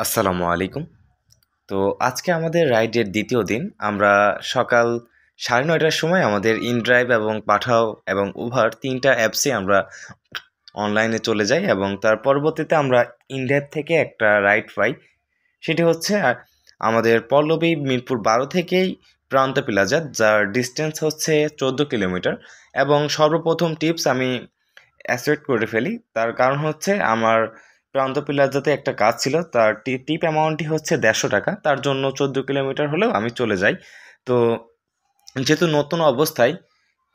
আসসালামু আলাইকুম। তো আজকে আমাদের রাইডের দ্বিতীয় দিন। আমরা সকাল 9:30টার সময় আমাদের ইনড্রাইভ এবং পাঠাও এবং উবার ৩ টা অ্যাপসে আমরা অনলাইনে চলে যাই এবং তার পরবর্তীতে আমরা ইনড্রাইভ থেকে একটা রাইড পাই। সেটি হচ্ছে আমাদের পল্লবী মিরপুর ১২ থেকেই প্রান্ত প্লাজা, যার ডিসটেন্স হচ্ছে ১৪ কিলোমিটার। এবং সর্বপ্রথম টিপস আমি অ্যাসেপ্ট করে ফেলি। তার কারণ হচ্ছে আমার প্রান্ত প্লাজাতে একটা কাজ ছিল। তার টিপ অ্যামাউন্টটি হচ্ছে ৳১৫০। তার জন্য ১৪ কিলোমিটার হলেও আমি চলে যাই। তো যেহেতু নতুন অবস্থায়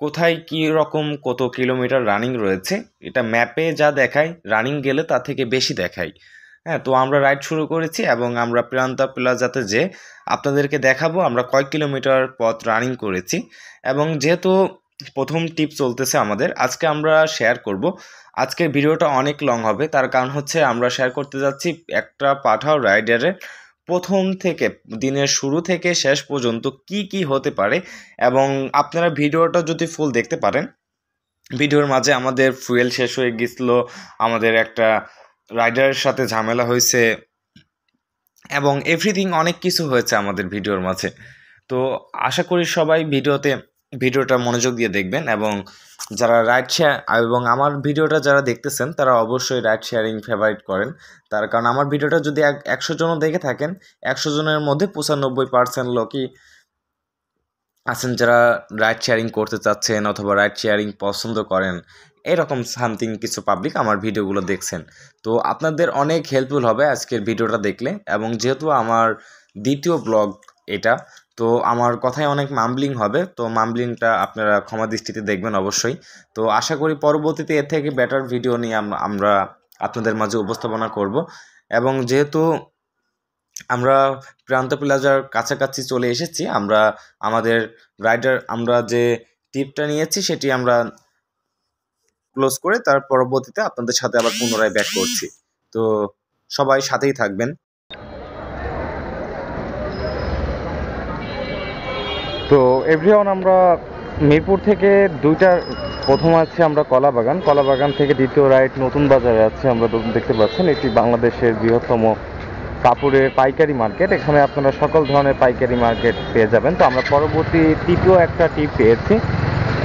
কোথায় কী রকম কত কিলোমিটার রানিং রয়েছে, এটা ম্যাপে যা দেখায় রানিং গেলে তার থেকে বেশি দেখায়। হ্যাঁ, তো আমরা রাইড শুরু করেছি এবং আমরা প্রান্তা প্লাজাতে যেয়ে আপনাদেরকে দেখাবো আমরা কয় কিলোমিটার পথ রানিং করেছি। এবং যেহেতু প্রথম টিপ চলতেছে আমাদের, আজকে আমরা শেয়ার করব। আজকের ভিডিওটা অনেক লং হবে, তার কারণ হচ্ছে আমরা শেয়ার করতে যাচ্ছি একটা পাঠাও রাইডারের প্রথম থেকে দিনের শুরু থেকে শেষ পর্যন্ত কি কি হতে পারে। এবং আপনারা ভিডিওটা যদি ফুল দেখতে পারেন, ভিডিওর মাঝে আমাদের ফুয়েল শেষ হয়ে গেছিল, আমাদের একটা রাইডারের সাথে ঝামেলা হয়েছে এবং এভরিথিং অনেক কিছু হয়েছে আমাদের ভিডিওর মাঝে। তো আশা করি সবাই ভিডিওটা মনোযোগ দিয়ে দেখবেন এবং যারা রাইড শেয়ার এবং আমার ভিডিওটা যারা দেখতেছেন তারা অবশ্যই রাইড শেয়ারিং ফেভারিট করেন। তার কারণ আমার ভিডিওটা যদি ১০০ জনও দেখে থাকেন, ১০০ জনের মধ্যে ৯৫% লোকই আছেন যারা রাইড শেয়ারিং করতে চাচ্ছেন অথবা রাইড শেয়ারিং পছন্দ করেন। এরকম সামথিং কিছু পাবলিক আমার ভিডিওগুলো দেখছেন। তো আপনাদের অনেক হেল্পফুল হবে আজকের ভিডিওটা দেখলে। এবং যেহেতু আমার দ্বিতীয় ব্লগ এটা, তো আমার কথায় অনেক মাম্বলিং হবে। তো মাম্বলিংটা আপনারা ক্ষমা দৃষ্টিতে দেখবেন অবশ্যই। তো আশা করি পরবর্তীতে এর থেকে বেটার ভিডিও নিয়ে আমরা আপনাদের মাঝে উপস্থাপনা করব। এবং যেহেতু আমরা প্রান্ত প্লাজার কাছাকাছি চলে এসেছি, আমরা যে টিপটা নিয়েছি সেটি আমরা ক্লোজ করে তার পরবর্তীতে আপনাদের সাথে আবার পুনরায় ব্যাক করছি। তো সবাই সাথেই থাকবেন। তো এভরিওয়ান, আমরা মিরপুর থেকে প্রথম আছে আমরা কলাবাগান থেকে দ্বিতীয় রাইড নতুন বাজারে আছে। আমরা দেখতে পাচ্ছেন এটি বাংলাদেশের বৃহত্তম কাপড়ের পাইকারি মার্কেট। এখানে আপনারা সকল ধরনের পাইকারি মার্কেট পেয়ে যাবেন। তো আমরা পরবর্তী তৃতীয় একটা টিপ পেয়েছি,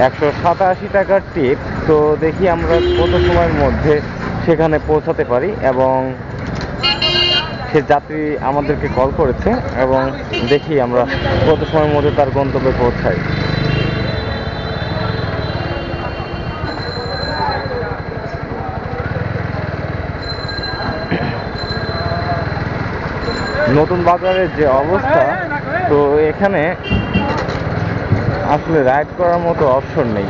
১৮৭ টাকার টিপ। তো দেখি আমরা কত সময়ের মধ্যে সেখানে পৌঁছাতে পারি। এবং সে যাত্রী আমাদেরকে কল করেছে এবং দেখি আমরা কত সময়ের মধ্যে তার গন্তব্যে পৌঁছাই। নতুন বাজারের যে অবস্থা, তো এখানে আসলে রাইড করার মতো অপশন নেই।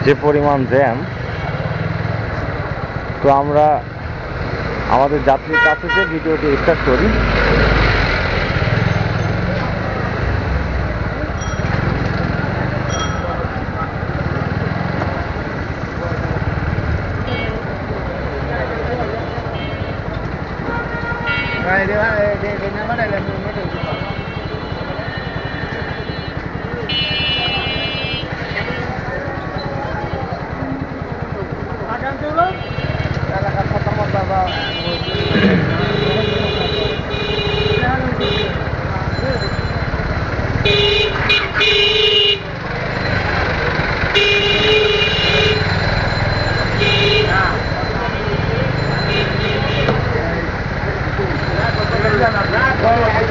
যে পরিমাণ জ্যাম, তো আমরা আমাদের যাত্রীর কাছে যে ভিডিওটি স্টার্ট করি।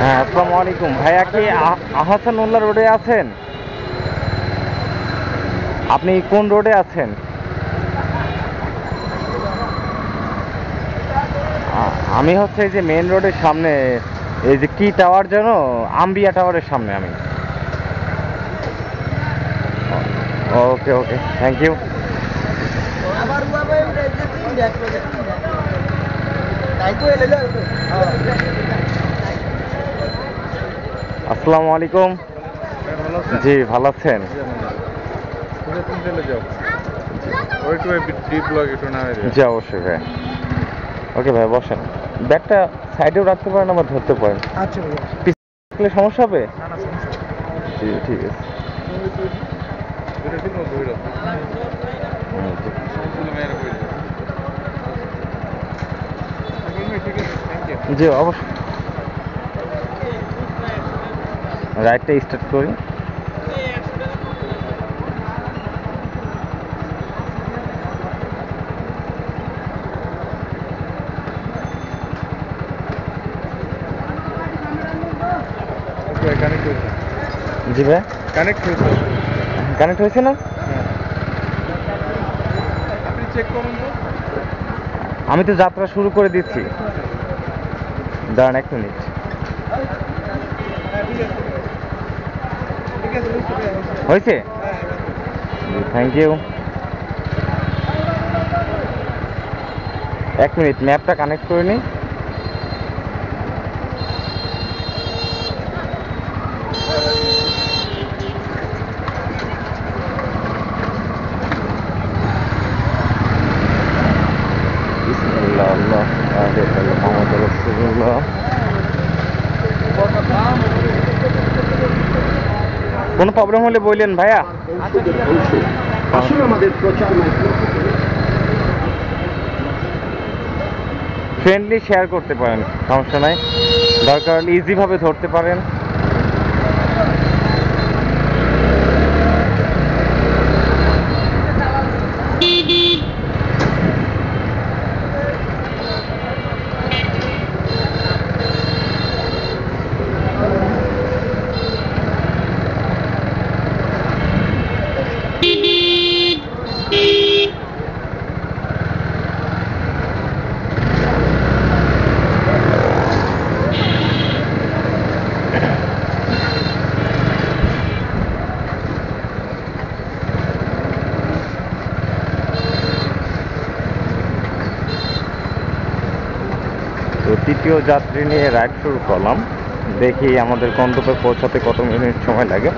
হ্যাঁ, আসসালামু আলাইকুম ভাইয়া, কি আহসানুল্লাহ রোডে আছেন? আপনি কোন রোডে আছেন? আমি হচ্ছে এই যে মেন রোডের সামনে, এই যে কি টাওয়ার যেন, আম্বিয়া টাওয়ারের সামনে আমি। ওকে ওকে, থ্যাংক ইউ। আসসালামু আলাইকুম। ভালো আছেন? জি, ভালো আছেন? জি, অবশ্যই ভাই। ওকে ভাই, বসেন। ব্যাগটা সাইডেও রাখতে পারেন, আবার ধরতে পারেন। আচ্ছা ভাইয়া। পিছলে সমস্যা হবে? না না সমস্যা নেই। জি, ঠিক আছে। জি, অবশ্যই। রাইডটা স্টার্ট করি। জি ভাই, কানেক্ট হয়েছে। কানেক্ট হয়েছে না? আপনি চেক করুন তো। আমি তো যাত্রা শুরু করে দিচ্ছি। দাঁড়ান 1 মিনিট। হ্যাঁ ঠিক আছে। ঠিক আছে হয়েছে ভাইয়া, হয়েছে। হয়েছে? হ্যাঁ এবার হয়েছে। Thank you. 1 মিনিট, ম্যাপটা কানেক্ট করে নিই। বিসমিল্লাহ, আল্লাহ মুহাম্মদ রাসূলুল্লাহ। কোনো প্রবলেম হলে বললেন ভাইয়া। আসুন আমাদের প্রচার মাধ্যম ফ্রেন্ডলি শেয়ার করতে পারেন, সমস্যা নাই। দরকার হলে ইজিভাবে ধরতে পারেন। তো তৃতীয় যাত্রী নিয়ে রাইড শুরু করলাম। দেখি আমাদের গন্তব্যে পৌঁছাতে কত মিনিট সময় লাগে।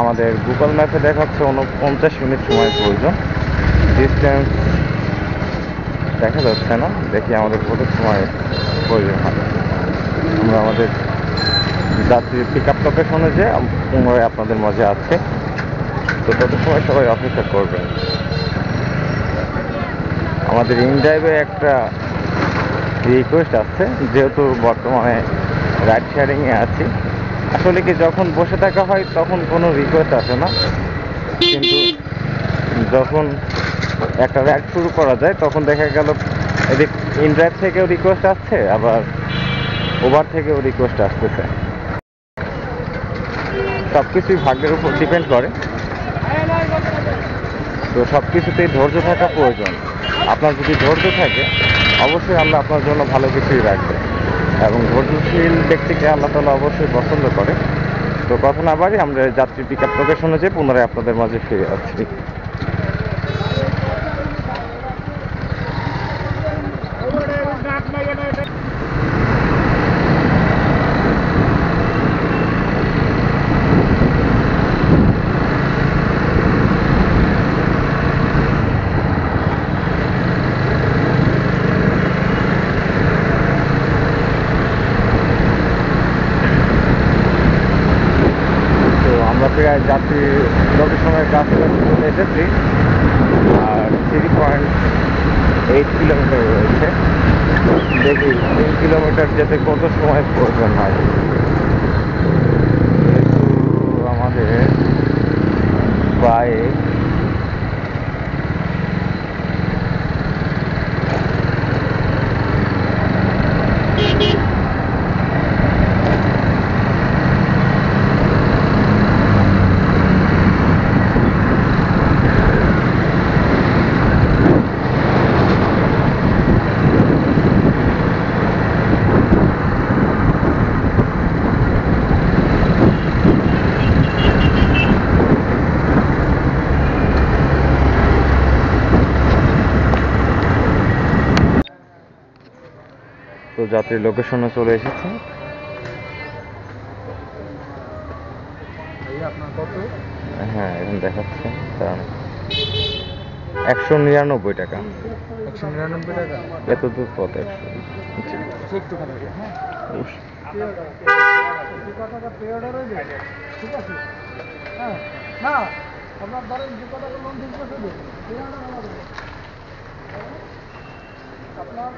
আমাদের গুগল ম্যাপে দেখাচ্ছে 49 মিনিট সময় প্রয়োজন। ডিস্টেন্স দেখা যাচ্ছে না, দেখি আমাদের কত সময় প্রয়োজন হবে। আমরা আমাদের যাত্রীর পিক আপ লোকেশনে যে পুনরায় আপনাদের মাঝে আছে। তো তত সময় সবাই অপেক্ষা করবেন। আমাদের ইন ড্রাইভে একটা রিকোয়েস্ট আছে, যেহেতু বর্তমানে রাইড শেয়ারিংয়ে আছি। আসলে কি, যখন বসে থাকা হয় তখন কোনো রিকোয়েস্ট আসে না, কিন্তু যখন একটা রাইড শুরু করা যায় তখন দেখা গেল এদিক ইন ড্রাইভ থেকেও রিকোয়েস্ট আসছে, আবার ওভার থেকেও রিকোয়েস্ট আসতেছে। সব কিছুই ভাগ্যের উপর ডিপেন্ড করে। তো সব কিছুতেই ধৈর্য থাকা প্রয়োজন। আপনার যদি ধৈর্য থাকে, অবশ্যই আল্লাহ আপনার জন্য ভালো কিছুই রাখবে, এবং ধৈর্যশীল ব্যক্তিকে আল্লাহ তাআলা অবশ্যই পছন্দ করে। তো কথা না বাড়ি, আমরা যাত্রী পিক আপ লোকেশনে যেয়ে পুনরায় আপনাদের মাঝে ফিরে আসছি। তো আমরা প্রায় যাত্রী লোকেশনের কাছে চলে এসেছি, আর 3.8 কিলোমিটার রয়েছে। দেখি 3 কিলোমিটার যেতে কত সময় প্রয়োজন হয়। যেহেতু আমাদের প্রায় তো যাত্রীর লোকেশনে চলে এসেছে। আপনার কত? হ্যাঁ এখন দেখাচ্ছে, দাঁড়ান। 199 টাকা। 199 টাকা। এত দূর পথ 100। একটু খারাপ, হ্যাঁ। উস, টাকা পে অর্ডার হয়ে যাবে, ঠিক আছে? হ্যাঁ, না আপনার ধরেন যে টাকা লোন ঠিক করে দেবে, পে অর্ডার হবে আপনার।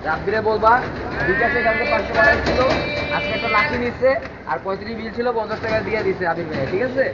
রাব্বিরে বলবা বিকাশে কালকে 500 পাঠাইছিল, আজকে একটা লাকি নিচ্ছে, আর 35 বিল ছিল 50 টাকা দিয়ে দিছে আবির ভাই, ঠিক আছে?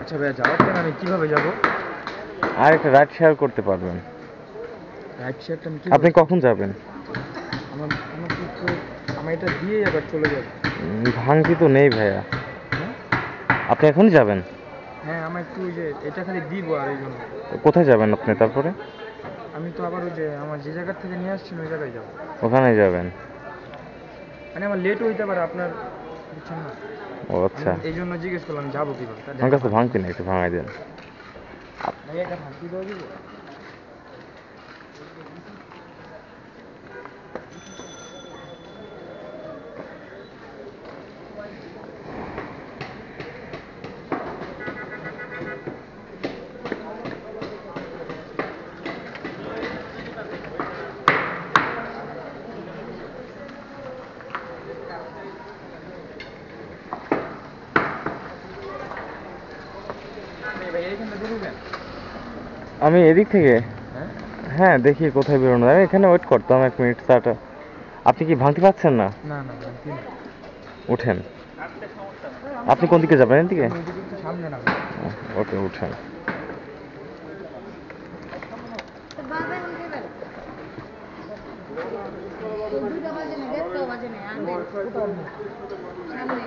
আচ্ছা ভাইয়া, যাওয়ার জন্য আমি কিভাবে যাব? আর একটা রাইড শেয়ার করতে পারবেন। রাইট শেয়ারটা আমি আপনি কখন যাবেন? আমার আমার কি একটু, আমি এটা দিয়েই আবার চলে যাব। ভাঙতি তো নেই ভাইয়া, হ্যাঁ, আপনি এখনই যাবেন? হ্যাঁ আমার একটু ওই যে এটা খালি দিব, আর এই জন্য কোথায় যাবেন আপনি তারপরে? আমি তো আবার ওই যে আমার যে জায়গা থেকে নিয়ে আসছেন ওই জায়গায় যাবো। ওখানে যাবেন? মানে আমার লেট হইতে পারে আপনার, বুঝছেন না? ও আচ্ছা, এই জন্য জিজ্ঞেস করলাম যাবো কিভাবে। আমার কাছে ভাঙতি নেই, একটু ভাঙাই দেন। ভাই এটা ভাঙতি দেওয়া দিব? ভাই এইখানটা বেরোবেন? আমি এদিক থেকে, হ্যাঁ, হ্যাঁ দেখি কোথায় বেরোনো যায়। আমি এখানে ওয়েট করতাম 1 মিনিট চাটা। আপনি কি ভাঙতি পাচ্ছেন না? না না ভাঙতি না। উঠেন। আপনি কোন দিকে যাবেন? এদিকে? আমি ওইদিকে একটু সামনে না। ওকে উঠেন। সামনে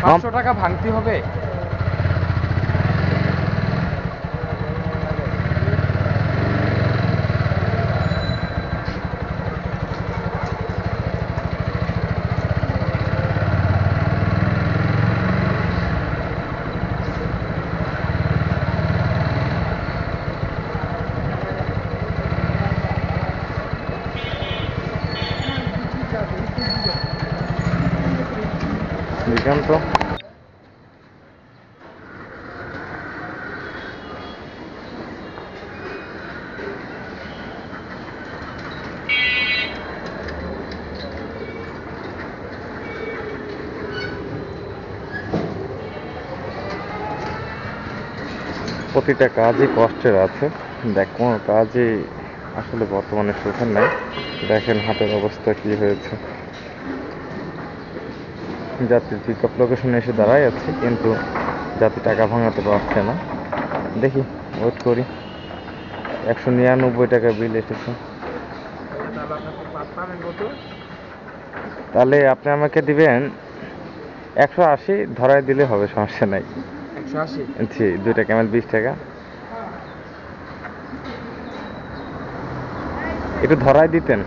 500 টাকা ভাঙতি হবে? দেখেন তো। প্রতিটা কাজই কষ্টের আছে। দেখ, কোনো কাজই আসলে বর্তমানে সুখের নাই। দেখেন হাতের অবস্থা কি হয়েছে। যাত্রী পিক আপ লোকেশনে এসে দাঁড়াই আছে, কিন্তু যাত্রী টাকা ভাঙাতে পারছে না। দেখি, ওয়েট করি। 199 টাকা বিল এসেছে। তাহলে আপনার পাবেন কত? তাহলে আপনি আমাকে দিবেন 180, ধরাই দিলে হবে, সমস্যা নাই। 180? জি, 2টা ক্যামেল 20 টাকা। একটু ধরাই দিতেন,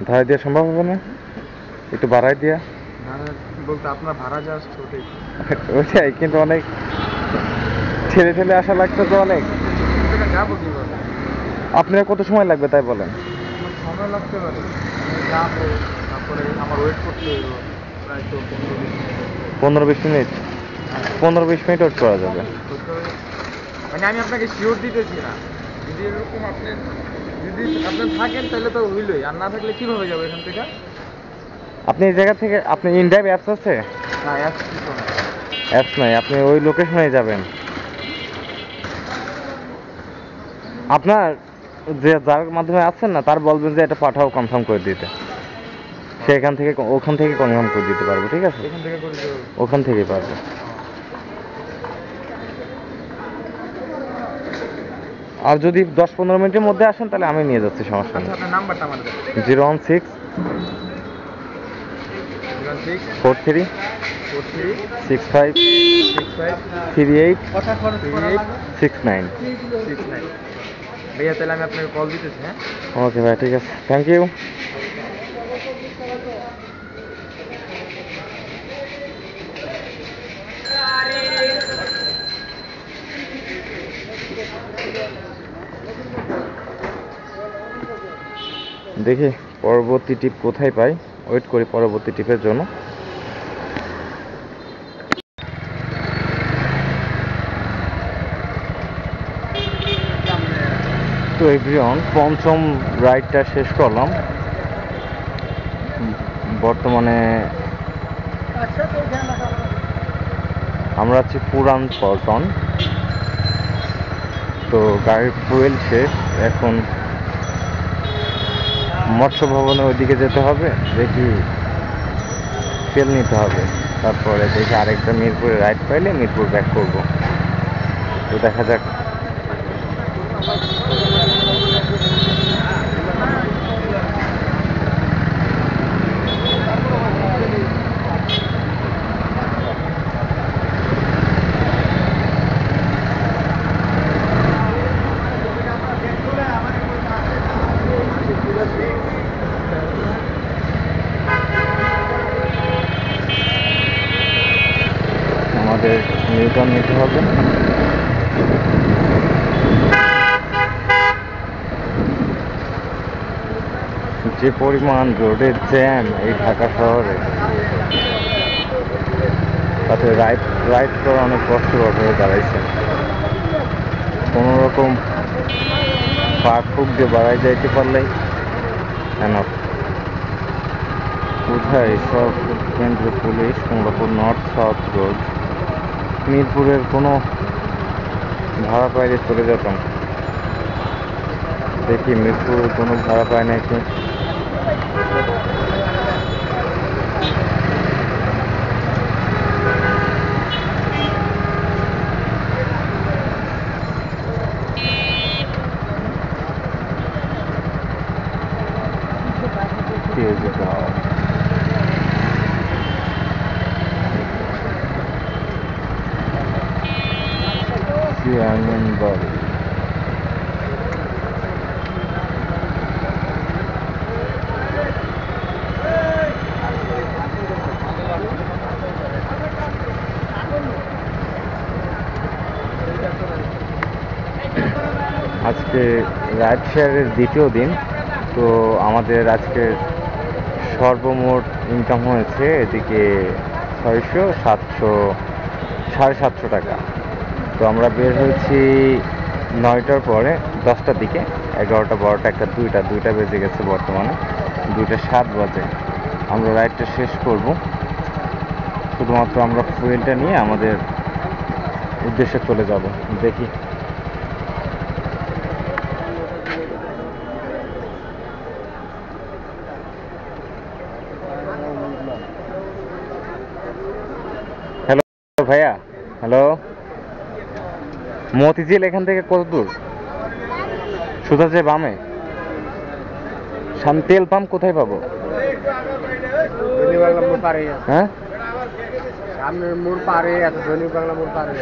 ধরাই দেওয়া সম্ভব হবে না? একটু বাড়াই দিয়া। ভাড়া বলতে আপনার ভাড়া যা আসছে ওটাই। ওইটাই, কিন্তু অনেক ঠেলে ঠেলে আসা লাগছে তো অনেক। টাকা যাবো কিভাবে? আপনার কত সময় লাগবে তাই বলেন? আমার সময় লাগতে পারে, আমি যাবো, তারপরে আমার ওয়েট করতে হইব প্রায় তো 15-20 মিনিট। 15-20 মিনিট ওয়েট করা যাবে। মানে আমি আপনাকে শিওর দিতেছি না, যদি এরকম আপনি যদি আপনার থাকেন তাহলে তো হইলই, আর না থাকলে কিভাবে যাবো এখান থেকে? আপনি এই জায়গা থেকে আপনি ইনড্রাইভ অ্যাপস আছে? না অ্যাপস কিছু না। অ্যাপস নাই, আপনি ওই লোকেশনে যাবেন। আপনার যে যার মাধ্যমে আছেন না তার বলবেন যে এটা পাঠাও কনফার্ম করে দিতে, সে এখান থেকে ওখান থেকে কনফার্ম করে দিতে পারবে, ঠিক আছে? এখান থেকে করে দেবো। ওখান থেকেই পারবে। আর যদি 10-15 মিনিটের মধ্যে আসেন তাহলে আমি নিয়ে যাচ্ছি, সমস্যা আচ্ছা নেই। আপনার নাম্বারটা আমাদের দেন। 016 06 43 43 65 65 38 38 69। 69। ভাইয়া তাহলে আমি আপনাকে কল দিতেছি, হ্যাঁ? ওকে ভাই, ঠিক আছে, থ্যাংক ইউ। দেখি পরবর্তী টিপ কোথায় পাই, ওয়েট করি পরবর্তী টিপের জন্য। তো এভরিওয়ান, পঞ্চম রাইডটা শেষ করলাম। বর্তমানে আমরা আছি পুরান পল্টন। তো গাড়ির ফুয়েল শেষ, এখন মৎস্য ভবনে ওইদিকে যেতে হবে, দেখি তেল নিতে হবে, তারপরে দেখি আরেকটা মিরপুরে রাইড পাইলে মিরপুর ব্যাক করব। তো দেখা যাক। আমাদের নিউটন নিতে হবে। যে পরিমাণ রোডের জ্যাম এই ঢাকা শহরে, তাতে রাইড রাইড করা অনেক কষ্টকর হয়ে দাঁড়াইছে। কোনো রকম ফাঁক ফুক দিয়ে বাড়াই যাইতে পারলেই এনাফ। কোথায় সব কেন্দ্র police, Kamalapur north south road. মিরপুরের কোনো ভাড়া পাইলে চলে যেতাম, দেখি মিরপুরের কোনো ভাড়া পায় নাকি। তেজগাঁও, চেয়ারম্যান বাড়ি। আজকে রাইড শেয়ারের দ্বিতীয় দিন। তো আমাদের আজকের সর্বমোট ইনকাম হয়েছে এদিকে 600, 700, 750 টাকা। তো আমরা বের হয়েছি 9টার পরে, 10টার দিকে, 11টা, 12টা, 1টা, 2টা বেজে গেছে বর্তমানে, 2টা 7 বাজে। আমরা রাইডটা শেষ করব, শুধুমাত্র আমরা ফুয়েলটা নিয়ে আমাদের উদ্দেশ্যে চলে যাব। দেখি ভাইয়া। হ্যালো, মতিঝিল এখান থেকে কত দূর? সোজা যে বামে তেল পাম্প কোথায় পাবো? হ্যাঁ,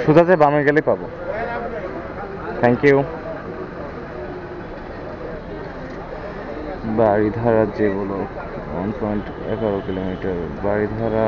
সোজা যে বামে গেলেই পাবো। Thank you. বাড়িধারা যে বলো 1.11 কিলোমিটার বাড়িধারা।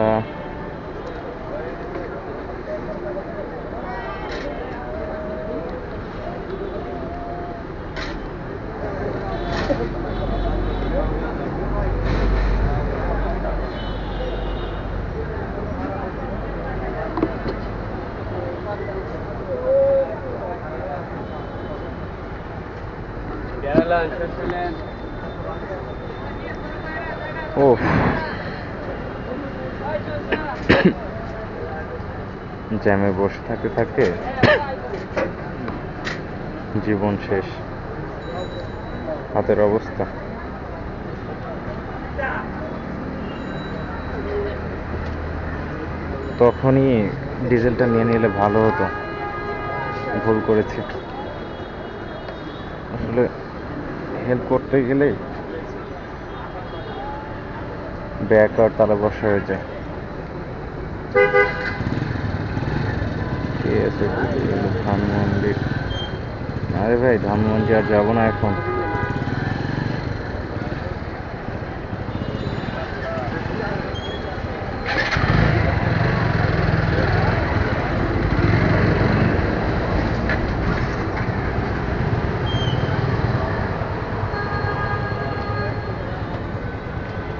ও জ্যামে বসে থাকতে থাকতে জীবন শেষ, হাতের অবস্থা। তখনই ডিজেলটা নিয়ে নিলে ভালো হতো, ভুল করেছি আসলে। হেল্প করতে গেলে ব্যাক আর তালা বসা হয়ে যায়। ঠিক আছে, ধানমন্ডি। আরে ভাই, ধানমন্ডি আর যাবো না এখন।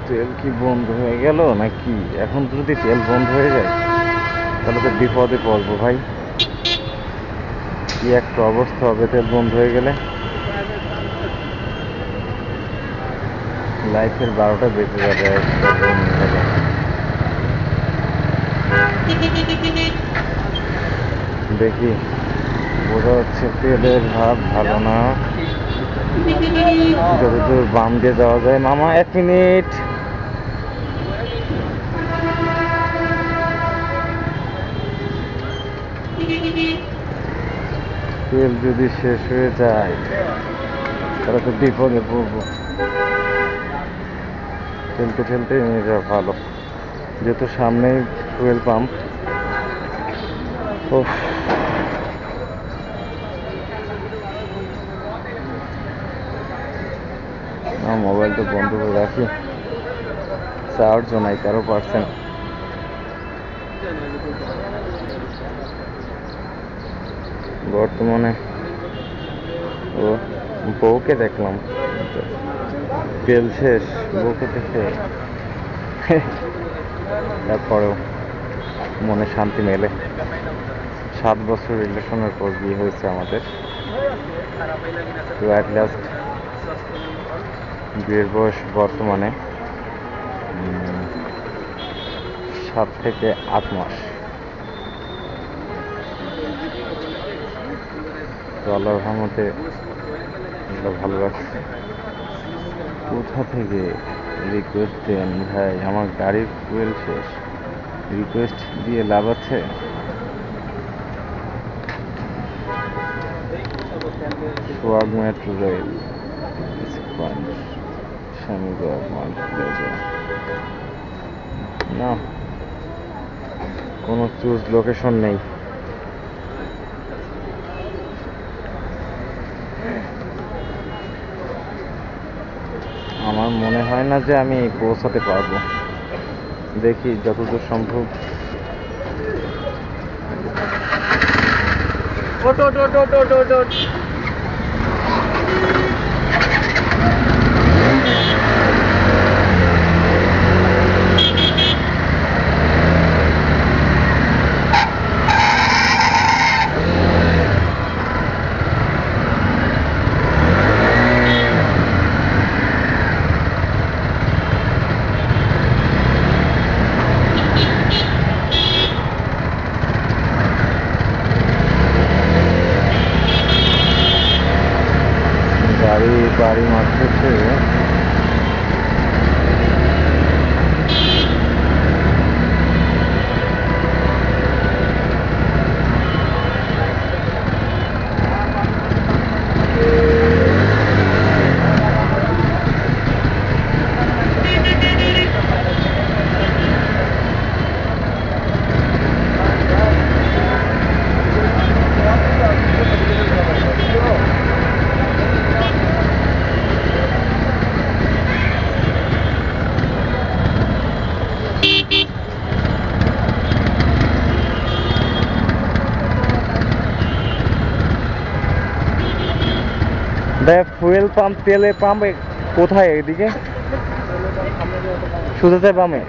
তেল কি বন্ধ হয়ে গেল নাকি? এখন যদি তেল বন্ধ হয়ে যায় তাহলে তো বিপদে পড়বো ভাই। কি একটা অবস্থা হবে তেল বন্ধ হয়ে গেলে। লাইফের 12টা বেঁচে যাবে। দেখি, বোঝা যাচ্ছে তেলের ভাব ভালো না। যতদূর বাম দিয়ে যাওয়া যায়। মামা 1 মিনিট। তেল যদি শেষ হয়ে যায় তাহলে তো বিপদে পড়বো। ঠেলতে ঠেলতে নিয়ে যাওয়া ভালো, যেহেতু সামনেই ফুয়েল পাম্প। ও মোবাইলটা বন্ধ করে রাখি, চার্জও নাই 13%। বর্তমানে ও বউকে দেখলাম, তেল শেষ, বউকে দেখে তারপরেও মনে শান্তি মেলে। 7 বছর রিলেশনের পর বিয়ে হয়েছে আমাদের। তো অ্যাট লাস্ট বিয়ের বয়স বর্তমানে 7 থেকে 8 মাস। তো আল্লাহর রহমতে ভালো লাগছে। কোথা থেকে রিকোয়েস্ট দেন ভাই? আমার গাড়ির ফুয়েল শেষ, রিকোয়েস্ট দিয়ে লাভ আছে? সোয়াগ metro rail, Swamiganj, Mount Pleasure. না, কোনো চুজ লোকেশন নেই। আমার মনে হয় না যে আমি পৌঁছাতে পারবো। দেখি যতদূর সম্ভব। গাড়ি বাড়ি মারতেছে। দেখ, ফুয়েল পাম্প, তেলের পাম্প কোথায়? এদিকে সোজা বামে,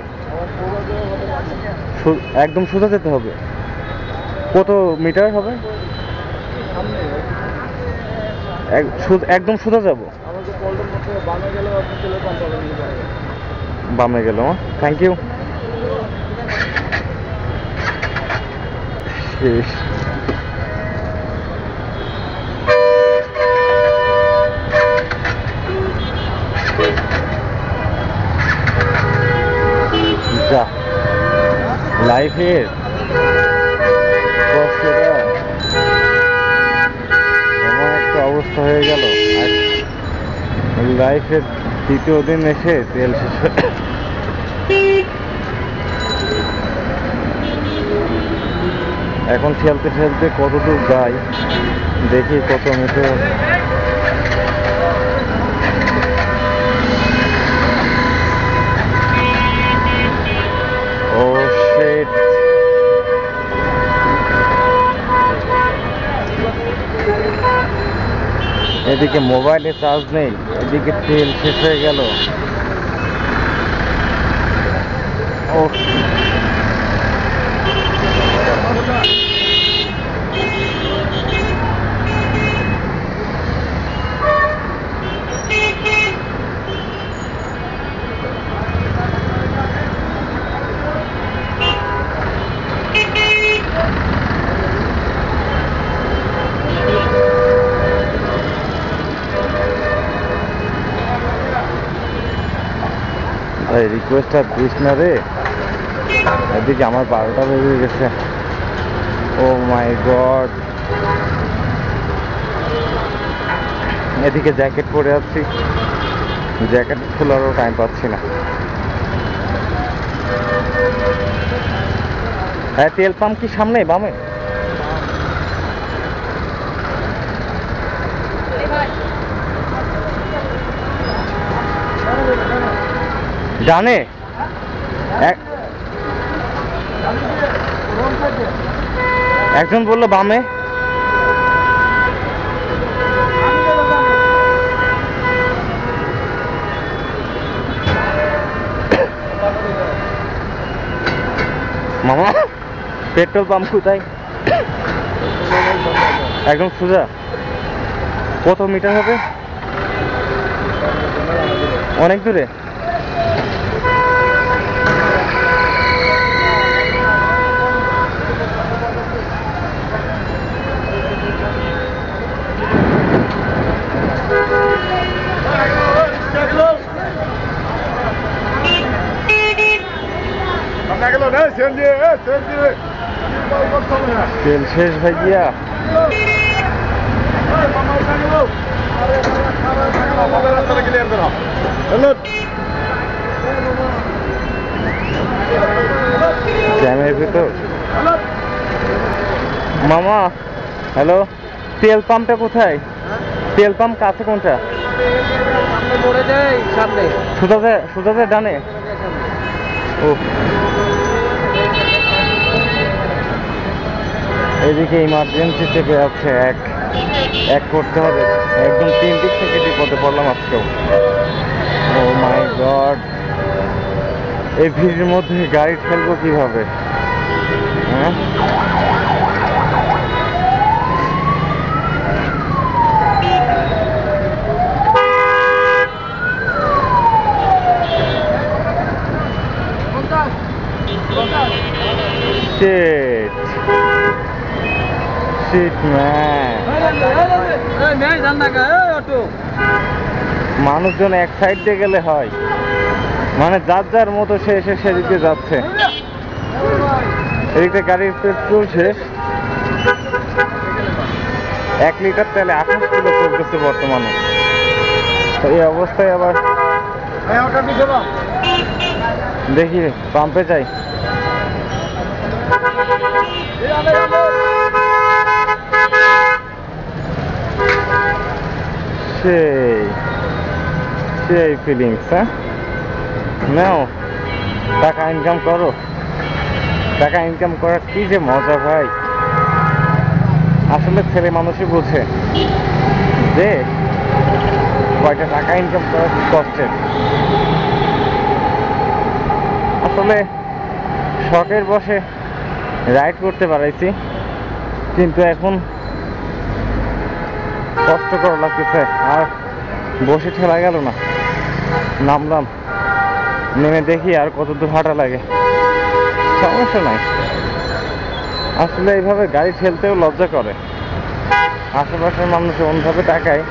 একদম সোজা যেতে হবে। কত মিটার হবে? একদম সোজা যাব, বামে গেল। Thank you. শেষ। যা লাইফের কষ্টটা এমন একটা অবস্থা হয়ে গেল। আর লাইফের দ্বিতীয় দিন এসে তেল শেষ এখন ঠেলতে ঠেলতে কতদূর যাই দেখি, কত মিটার। ও শিট, এদিকে মোবাইলে চার্জ নেই, এদিকে তেল শেষ হয়ে গেল। ও রিকোয়েস্ট আর দিস না রে, এদিকে আমার 12টা বেজে গেছে। ও মাই গড, এদিকে জ্যাকেট পরে আছি, জ্যাকেট খোলারও টাইম পাচ্ছি না। হ্যাঁ, তেল পাম্প কি সামনে বামে? জানে একজন বললো বামে। মামা পেট্রোল পাম্প কোথায়? একদম সোজা। কত মিটার হবে? অনেক দূরে। তেল শেষ ভাইয়া। জ্যামের ভিতর। মামা হ্যালো, তেল পাম্পটা কোথায়? তেল পাম্প কাছে কোনটা? সোজা ডানে। ও এদিকে ইমার্জেন্সি থেকে আছে, এক করতে হবে। একদম 3 দিক থেকে বিপদে পড়লাম আজকেও। ও মাই গড, এই ভিড়ের মধ্যে গাড়ি ঠেলবো কিভাবে? হ্যাঁ, মানুষজন এক সাইড দিয়ে গেলে হয়, মানে যার যার মতো সে এসে সেদিকে যাচ্ছে। এদিকে গাড়ির পেট্রোল শেষ, 1 লিটার তেলে 28 কিলো চলতেছে বর্তমানে। এই অবস্থায় আবার দেখি পাম্পে যাই। সেই ফিলিংস। হ্যাঁ, নাও টাকা ইনকাম করো। টাকা ইনকাম করার কি যে মজা ভাই, আসলে ছেলে মানুষই বোঝে যে কয়টা টাকা ইনকাম করা কি কষ্টের। আসলে শখের বসে রাইড করতে পারাইছি, কিন্তু এখন কষ্ট করা লাগতেছে, আর বসে ঠেলা গেল না। নামলাম, নেমে দেখি আর কত দূর হাঁটা লাগে। সমস্যা নাই, আসলে এইভাবে গাড়ি ঠেলতেও লজ্জা করে। আশেপাশের মানুষ এমনভাবে তাকায়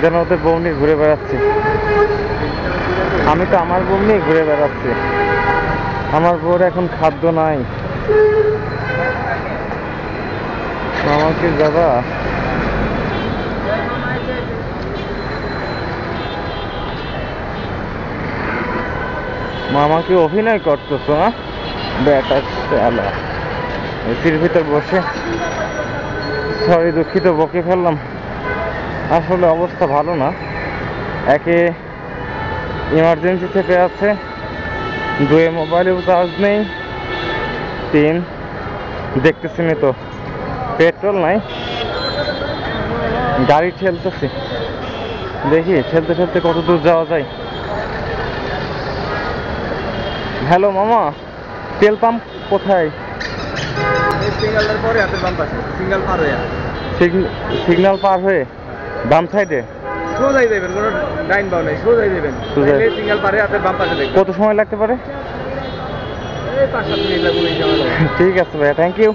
যেন ওদের বউ নিয়ে ঘুরে বেড়াচ্ছি। আমি তো আমার বউ নিয়ে ঘুরে বেড়াচ্ছি, আমার বউর এখন খাদ্য নাই। আমাকে দাদা মামা কি অভিনয় করতেছো না? বেটা শালা এসির ভিতর বসে। সরি, দুঃখিত, বকে ফেললাম। আসলে অবস্থা ভালো না। একে ইমার্জেন্সি চেপে আছে, 2 মোবাইলেও চার্জ নেই, 3 দেখতেছিনি তো পেট্রোল নাই। গাড়ি ঠেলতেছি, দেখি ঠেলতে ঠেলতে কত দূর যাওয়া যায়। হ্যালো মামা, তেল পাম্প কোথায়? সিঙ্গেলের পরে হাতের বাম পাশে, সিঙ্গেল পার হয়ে সিগন্যাল পার হয়ে বাম সাইডে সোজাই দেবেন, কোনো ডাইন বাউ নেই, সোজাই দেবেন। সোজাই। সিঙ্গেল পারে হাতের বাম পাশে দেখবেন। কত সময় লাগতে পারে? এই 5-7 মিনিট লাগবে এই জায়গায়। ঠিক আছে ভাইয়া, থ্যাংক ইউ।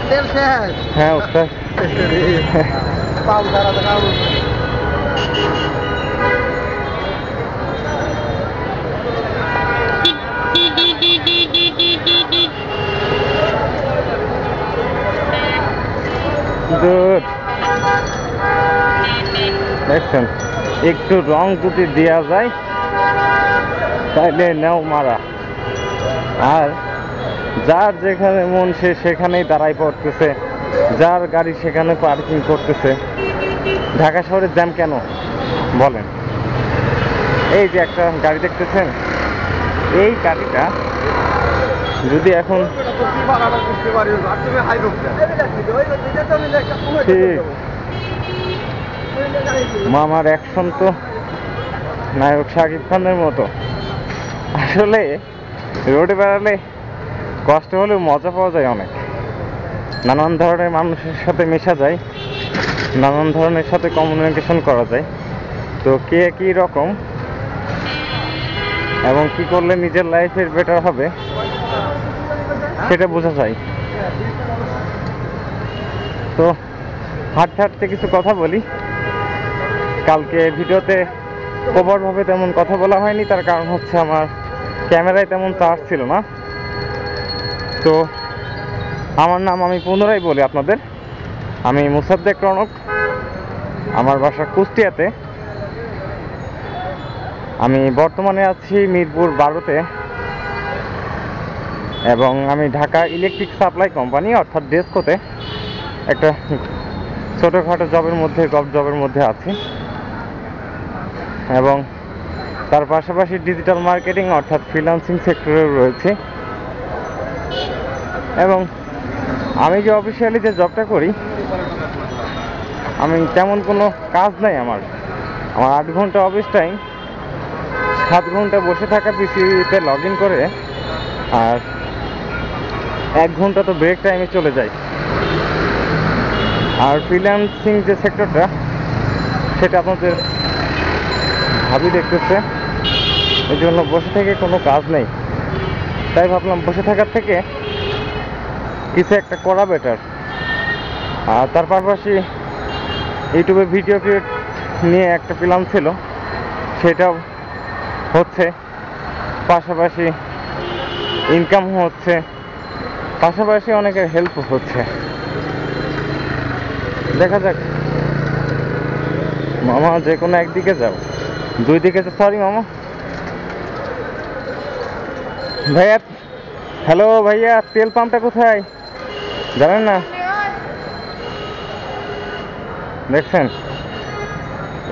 তেল শেষ। হ্যাঁ ওস্তাদ। পাউ সারা তো কাউ। গুড। দেখছেন, একটু রং যদি দেওয়া যায় তাইলে নেও মারা। আর যার যেখানে মন সে সেখানেই দাঁড়াই পড়তেছে, যার গাড়ি সেখানে পার্কিং করতেছে। ঢাকা শহরের জ্যাম কেন বলেন? এই যে একটা গাড়ি দেখতেছেন, এই গাড়িটা যদি এখন ঠিক মামার অ্যাকশন তো নায়ক শাকিব খানের মতো। আসলে রোডে বেড়ালে কষ্ট হলেও মজা পাওয়া যায় অনেক। নানান ধরনের মানুষের সাথে মেশা যায়, নানান ধরনের সাথে কমিউনিকেশন করা যায়। তো কে কী রকম এবং কি করলে নিজের লাইফের বেটার হবে সেটা বোঝা যায়। তো হাঁটতে হাঁটতে কিছু কথা বলি। কালকে ভিডিওতে প্রবলভাবে তেমন কথা বলা হয়নি, তার কারণ হচ্ছে আমার ক্যামেরায় তেমন চার্জ ছিল না। তো আমার নাম আমি পুনরায় বলি আপনাদের, আমি মুসাদ্দেক রনক, আমার বাসা কুষ্টিয়াতে। আমি বর্তমানে আছি মিরপুর 12-তে, এবং আমি ঢাকা ইলেকট্রিক সাপ্লাই কোম্পানি অর্থাৎ ডেস্কোতে একটা ছোটোখাটো জবের মধ্যে জবের মধ্যে আছি। এবং তার পাশাপাশি ডিজিটাল মার্কেটিং অর্থাৎ ফ্রিল্যান্সিং সেক্টরে রয়েছে। এবং আমি যে অফিসিয়ালি যে জবটা করি, আমি তেমন কোনো কাজ নাই আমার। 8 ঘন্টা অফিস টাইম, 7 ঘন্টা বসে থাকা পিসিতে লগ ইন করে, আর 1 ঘন্টা তো ব্রেক টাইমে চলে যায়। আর ফ্রিল্যান্সিং যে সেক্টরটা সেটা আপনাদের ভাবি দেখতেছে, এই জন্য বসে থেকে কোনো কাজ নেই। তাই ভাবলাম বসে থাকার থেকে কিছু একটা করা বেটার। আর তার পাশাপাশি ইউটিউবে ভিডিও ক্রিয়েট নিয়ে একটা প্ল্যান ছিল, সেটাও হচ্ছে, পাশাপাশি ইনকাম হচ্ছে, পাশাপাশি অনেকের হেল্প হচ্ছে। দেখা যাক মামা, যে কোনো একদিকে যাও, 2 দিকে তো। সরি মামা। ভাইয়া, হ্যালো ভাইয়া, তেল পাম্পটা কোথায় জানেন না? দেখছেন,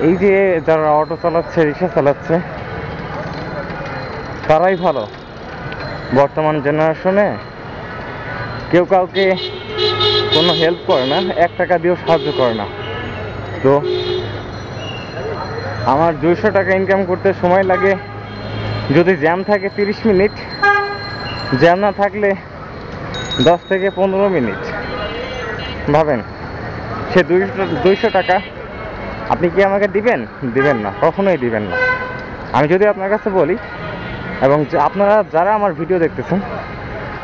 এই যে যারা অটো চালাচ্ছে, রিক্সা চালাচ্ছে, তারাই ভালো। বর্তমান জেনারেশনে কেউ কাউকে কোনো হেল্প করে না, 1 টাকা দিয়েও সাহায্য করে না। তো আমার 200 টাকা ইনকাম করতে সময় লাগে যদি জ্যাম থাকে 30 মিনিট, জ্যাম না থাকলে 10 থেকে 15 মিনিট। ভাবেন, সে 200 টাকা আপনি কি আমাকে দিবেন? দিবেন না, কখনোই দিবেন না। আমি যদি আপনার কাছে বলি, এবং আপনারা যারা আমার ভিডিও দেখতেছেন,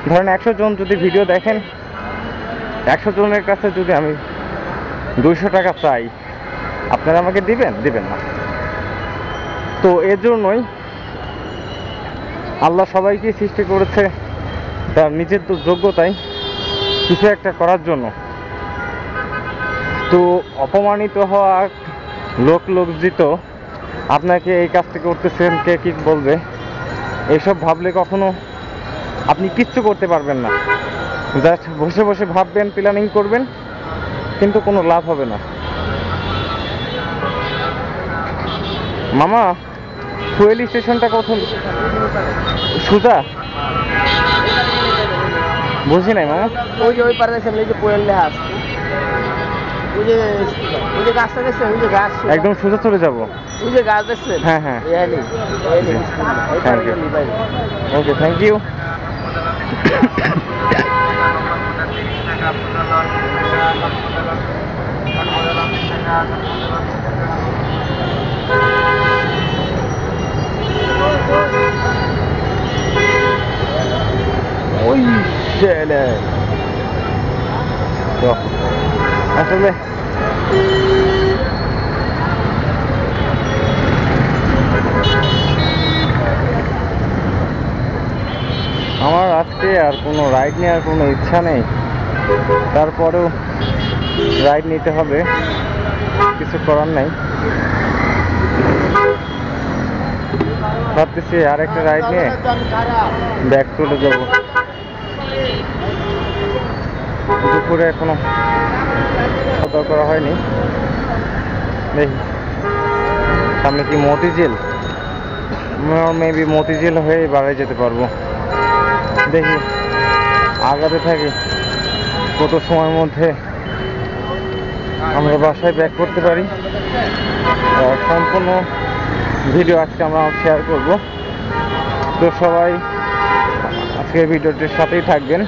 ধরেন 100 জন যদি ভিডিও দেখেন, 100 জনের কাছে যদি আমি 200 টাকা চাই, আপনারা আমাকে দিবেন? দিবেন না। তো এর জন্যই আল্লাহ সবাইকে সৃষ্টি করেছে তার নিজের তো যোগ্যতায় কিছু একটা করার জন্য। তো অপমানিত হওয়া, লজ্জিত, আপনাকে এই কাজটা করতেছেন, কে কি বলবে, এইসব ভাবলে কখনো আপনি কিচ্ছু করতে পারবেন না। জাস্ট বসে বসে ভাববেন, প্ল্যানিং করবেন, কিন্তু কোনো লাভ হবে না। মামা, ফুয়েল স্টেশনটা কোথায়? সুজা? বুঝি নাই মামা। ওই যে ওই পারে দেখছেন, এই যে পোয়েল লেখা আছে, ওই যে গাছটা দেখছেন, ওই যে গাছ, একদম সোজা চলে যাব? ওই যে গাছ দেখছেন, হ্যাঁ হ্যাঁ, thank you. Okay, thank you. ওই ছেলে তো আসলে আমার আজকে আর কোনো রাইড নেওয়ার কোনো ইচ্ছা নেই, তারপরেও রাইড নিতে হবে, কিছু করার নাই। ভাবতেছি আর একটা রাইড নিয়ে ব্যাক চলে যাব। দুপুরে এখনো খাওয়া দাওয়া করা হয়নি, দেখি সামনে কি মতিঝিল, মেবি মতিঝিল হয়ে বাড়ি যেতে পারবো। দেখি আগাতে থাকি কত সময়ের মধ্যে আমরা বাসায় ব্যাক করতে পারি। সম্পূর্ণ ভিডিও আজকে আমরা শেয়ার করব। তো সবাই আজকের ভিডিওটির সাথেই থাকবেন,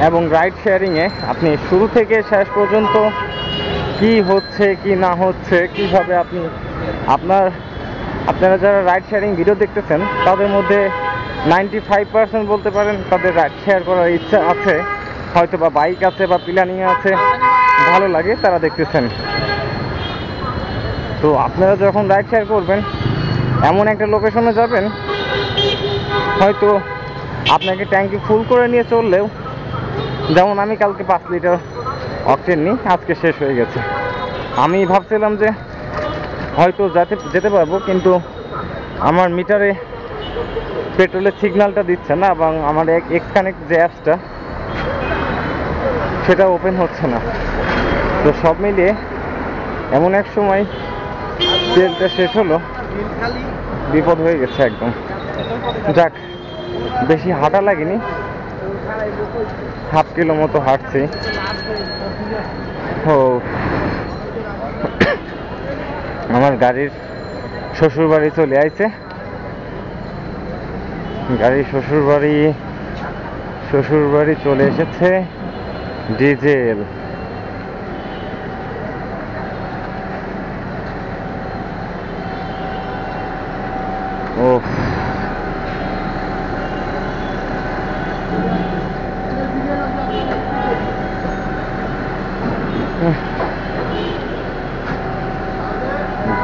এবং রাইড শেয়ারিংয়ে আপনি শুরু থেকে শেষ পর্যন্ত কি হচ্ছে কি না হচ্ছে, কিভাবে আপনি আপনারা যারা রাইড শেয়ারিং ভিডিও দেখতেছেন তাদের মধ্যে 95% বলতে পারেন তাদের রাইড শেয়ার করার ইচ্ছা আছে, হয়তো বা বাইক আছে বা প্ল্যানিং আছে, ভালো লাগে, তারা দেখতেছেন। তো আপনারা যখন রাইড শেয়ার করবেন, এমন একটা লোকেশনে যাবেন, হয়তো আপনাকে ট্যাঙ্কি ফুল করে নিয়ে চললেও, যেমন আমি কালকে 5 লিটার অকটেন নিই, আজকে শেষ হয়ে গেছে। আমি ভাবছিলাম যে হয়তো যেতে পারবো, কিন্তু আমার মিটারে পেট্রোলের সিগন্যালটা দিচ্ছে না, এবং আমার এক্স কানেক্ট যে অ্যাপসটা সেটা ওপেন হচ্ছে না। তো সব মিলিয়ে এমন এক সময় তেলটা শেষ হলো, বিপদ হয়ে গেছে একদম। যাক, বেশি হাঁটা লাগেনি, হাফ কিলো মতো হাঁটছি। ও, আমার গাড়ির শ্বশুর বাড়ি চলে আইছে, গাড়ির শ্বশুর বাড়ি চলে এসেছে। ডিজেল, ও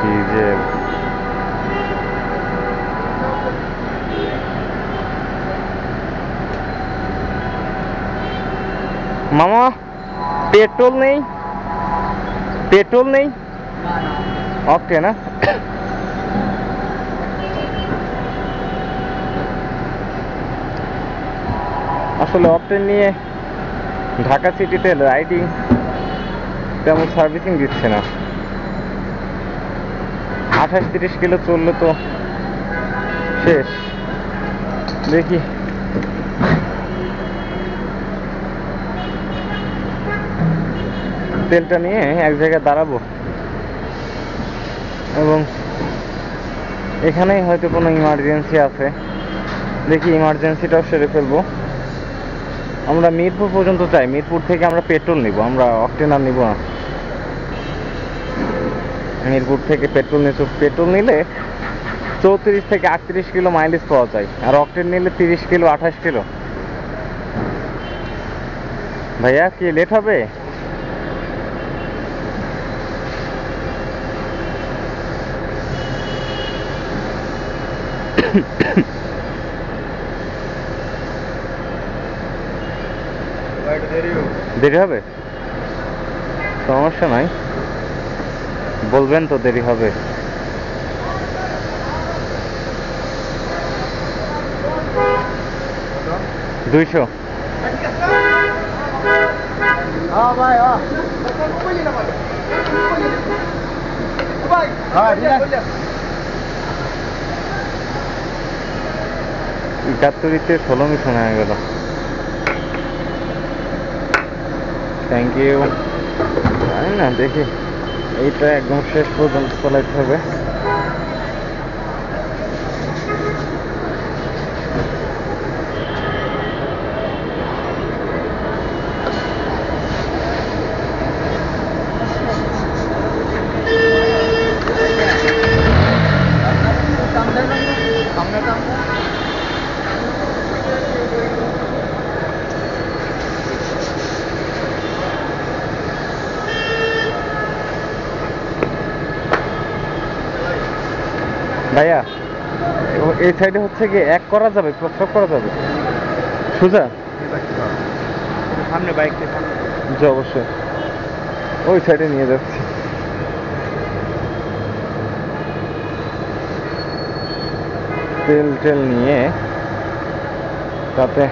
ডিজেল, মামা পেট্রোল নেই, পেট্রোল নেই, ওকে না? আসলে অকটেন নিয়ে ঢাকা সিটিতে রাইডিং তেমন সার্ভিসিং দিচ্ছে না। 28-30 কিলো চললে তো শেষ। দেখি তেলটা নিয়ে এক জায়গায় দাঁড়াবো, এবং এখানেই হয়তো কোনো ইমার্জেন্সি আছে, দেখি ইমার্জেন্সিটাও সেরে ফেলবো। আমরা মিরপুর পর্যন্ত যাই, মিরপুর থেকে আমরা পেট্রোল নিব, আমরা অকটেন আর নিব না। মিরপুর থেকে পেট্রোল নিলে 34 থেকে 38 কিলো মাইলেজ পাওয়া যায়, আর অকটেন নিলে 30 কিলো 28 কিলো। ভাইয়া কি লেট হবে? দেরি হবে, সমস্যা নাই, বলবেন তো দেরি হবে। দুইশো। একাত্তরিতে 16 মিশন হয়ে গেল। Thank you. জানি না, দেখি এইটা একদম শেষ পর্যন্ত চালাইতে হবে। ভাইয়া এই সাইডে হচ্ছে কি এক করা যাবে, প্রস্রাব করা যাবে সোজা সামনে বাইক জি অবশ্যই, ওই সাইডে নিয়ে যাচ্ছি। তেল নিয়ে তাতে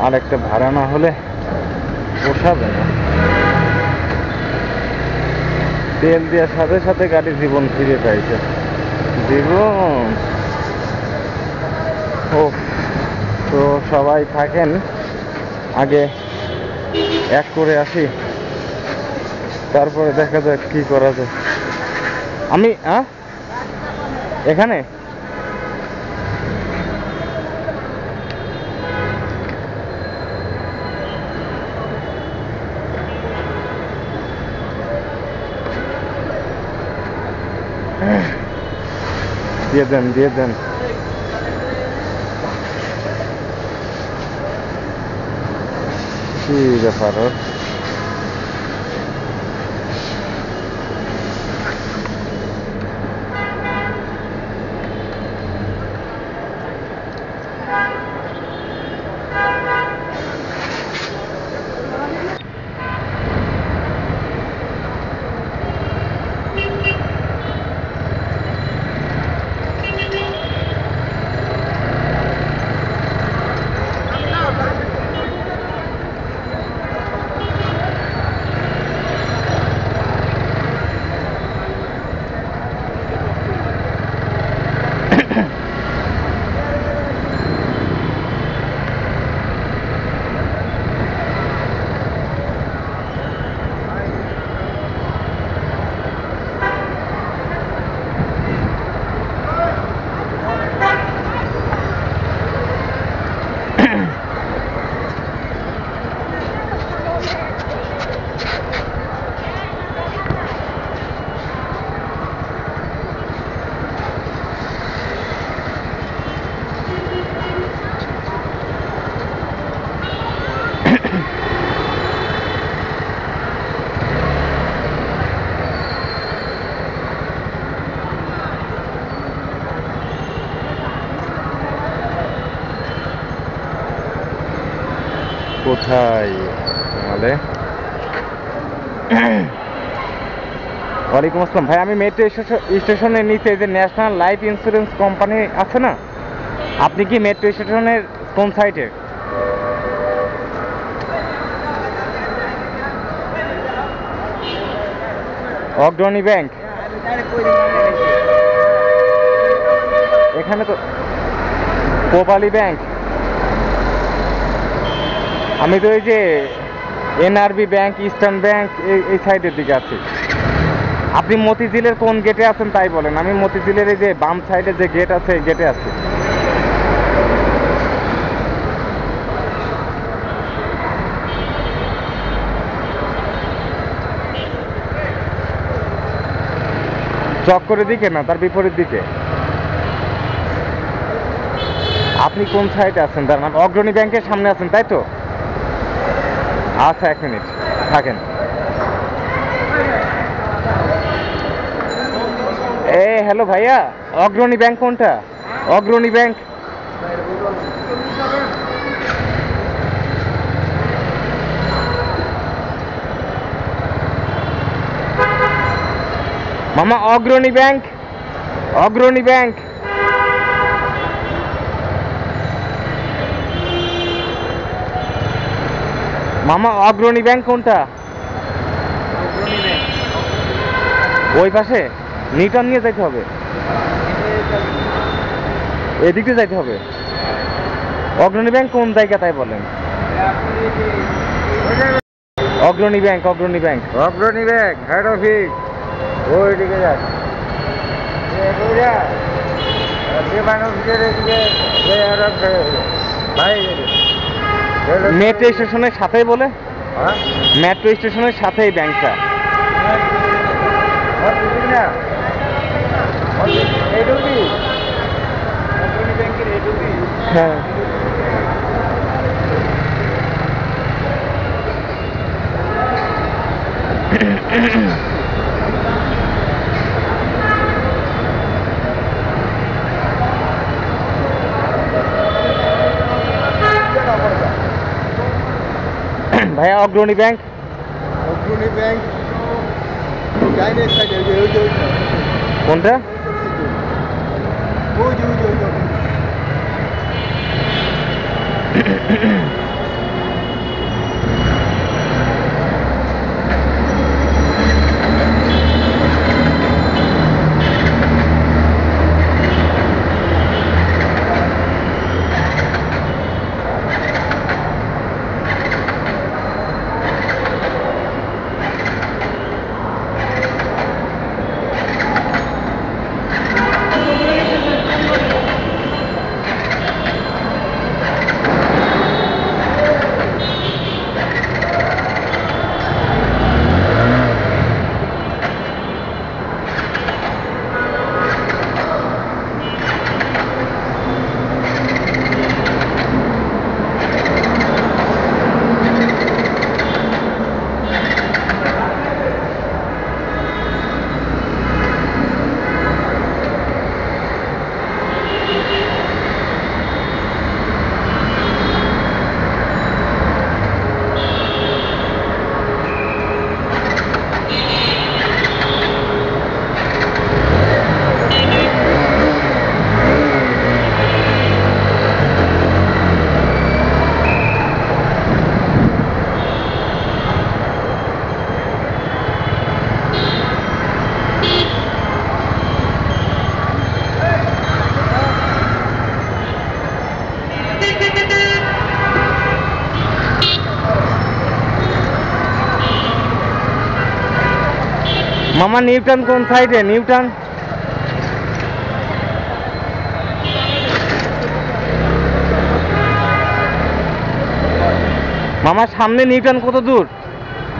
আর একটা ভাড়া না হলে পোষাবে না। তেল দেওয়ার সাথে সাথে গাড়ি জীবন ফিরে পাইছে, জীবন। ও তো সবাই থাকেন, আগে এক করে আসি, তারপরে দেখা যাক কি করা যায়। আমি এখানে দিয়ে দেন কি ব্যাপার ওর? কোথায় তাহলে? ওয়ালাইকুম আসসালাম ভাই, আমি মেট্রো স্টেশনের নিচে যে ন্যাশনাল লাইফ ইন্স্যুরেন্স কোম্পানি আছে না, আপনি কি মেট্রো স্টেশনের কোন সাইডে? অগ্রণী ব্যাংক এখানে তো, কোপালি ব্যাংক। আমি তো এই যে এনআরবি ব্যাংক, ইস্টার্ন ব্যাংক এই সাইডের দিকে আছি। আপনি মতিঝিলের কোন গেটে আছেন তাই বলেন। আমি মতিঝিলের এই যে বাম সাইডে যে গেট আছে এই গেটে আছি। চক্করের দিকে না, তার বিপরীত দিকে। আপনি কোন সাইডে আছেন? দাঁড়ান, অগ্রণী ব্যাংকের সামনে আছেন তাই তো? আচ্ছা, 1 মিনিট থাকেন। হ্যালো ভাইয়া, অগ্রণী ব্যাংক কোনটা? অগ্রণী ব্যাংক। মামা অগ্রণী ব্যাংক, অগ্রণী ব্যাংক। মামা অগ্রণী ব্যাংক কোনটা? ওই পাশে নিউটন নিয়ে যাইতে হবে, এদিকে যাইতে হবে। অগ্রণী ব্যাংক কোন জায়গা তাই বলেন। অগ্রণী ব্যাংক, অগ্রণী ব্যাংক, অগ্রণী ব্যাংক হেড অফিস ওইদিকে যান। মেট্রো স্টেশনের সাথেই বলে, মেট্রো স্টেশনের সাথেই ব্যাংকটা। হ্যাঁ, ভাইয়া অগ্রণী ব্যাংক। অগ্রণী ব্যাংক চাইনিজ সাইডে কোনটা? ওই যে মামা নিউটন কোন সাইডে? নিউটন মামার সামনে। নিউটন কত দূর?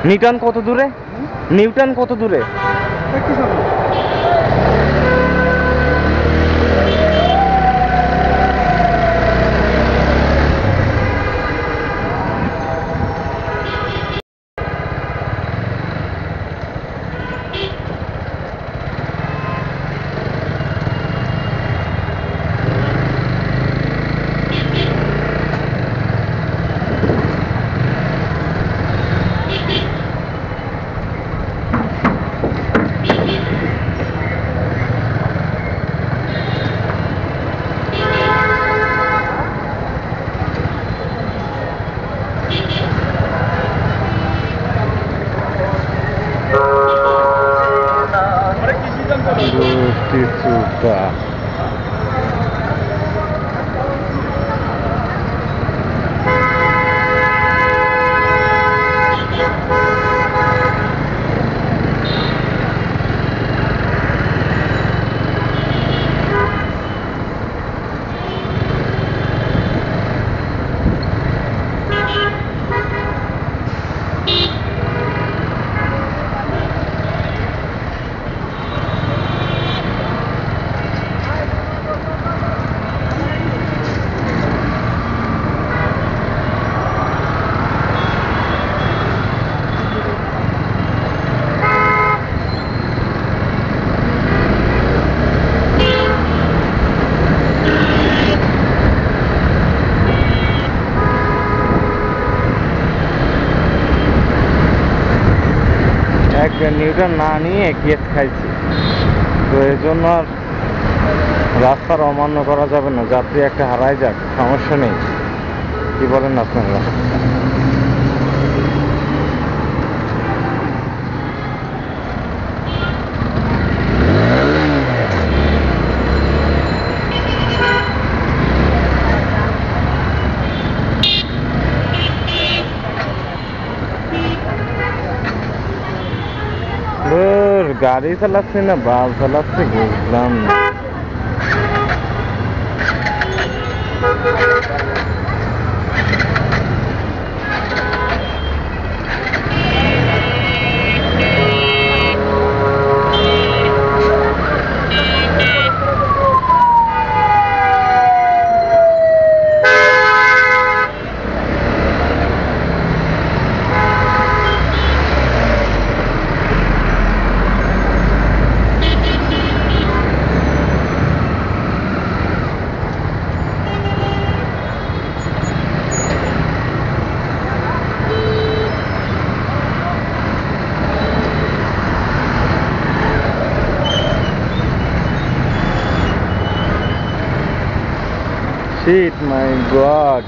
নিউটন কত দূরে? নিউটন কত দূরে? Suka. দুইটা না নিয়ে কেস খাইছি, তো এই জন্য আর রাস্তার অমান্য করা যাবে না। যাত্রী একটা হারাই যাক, সমস্যা নেই। কি বলেন আপনারা? গাড়ি চালাচ্ছি না বাস চালাচ্ছি বুঝলাম না। Shit, my God.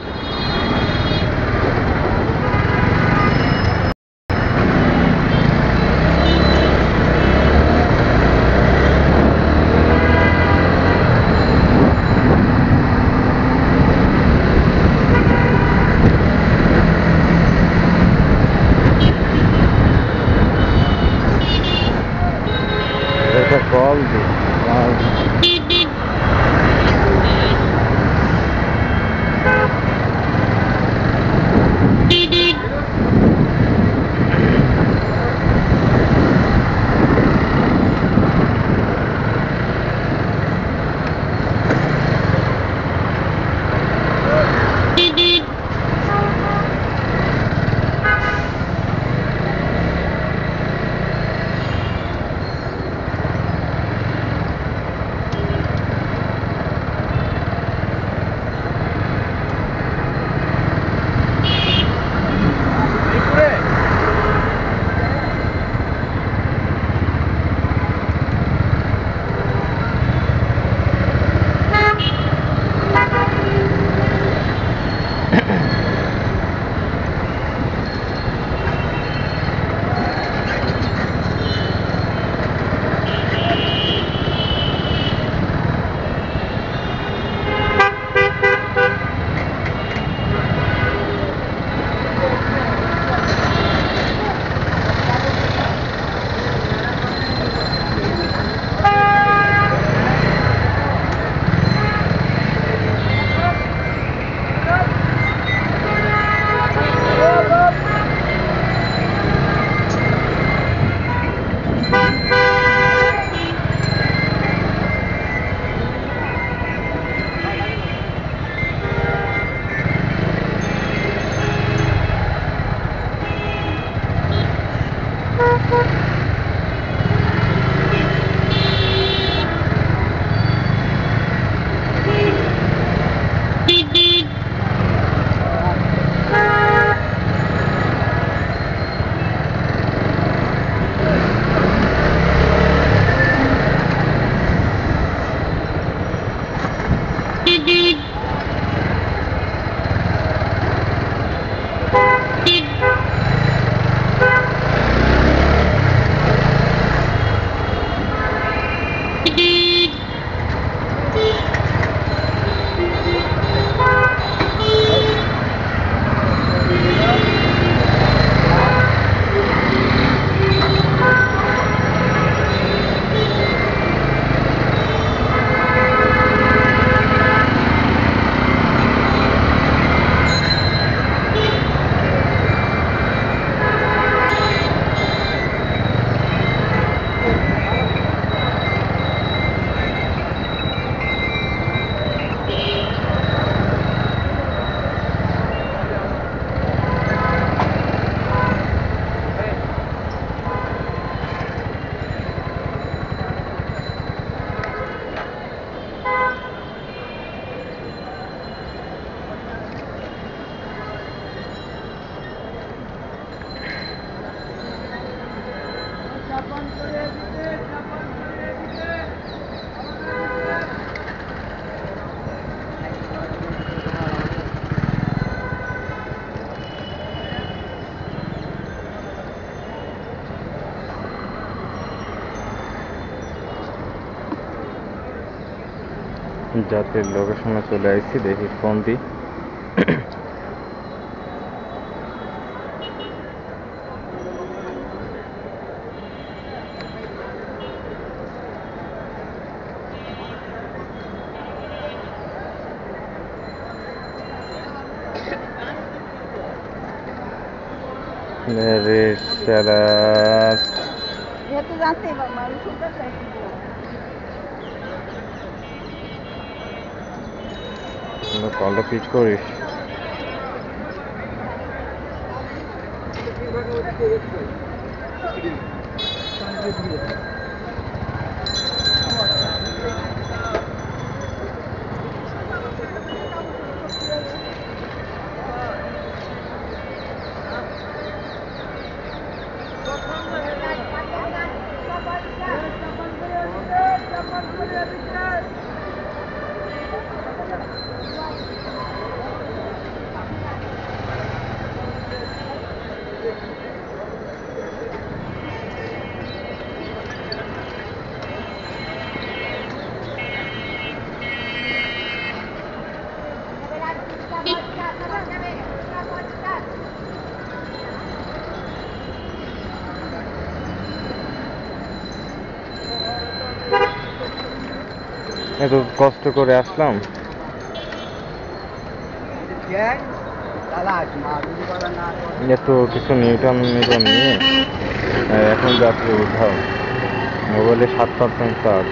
There's a call there. যাত্রীর লোকেশনে চলে আসছি, দেখি ফোন দিই। রেস্টুরেন্ট ये तो जानते हैं मामा छोटा सा কলটা পিক করিস। এত কষ্ট করে আসলাম, এত কিছু নিউটন নিউটন নিয়ে এখন যাত্রী উঠাও। মোবাইলে 7% চার্জ।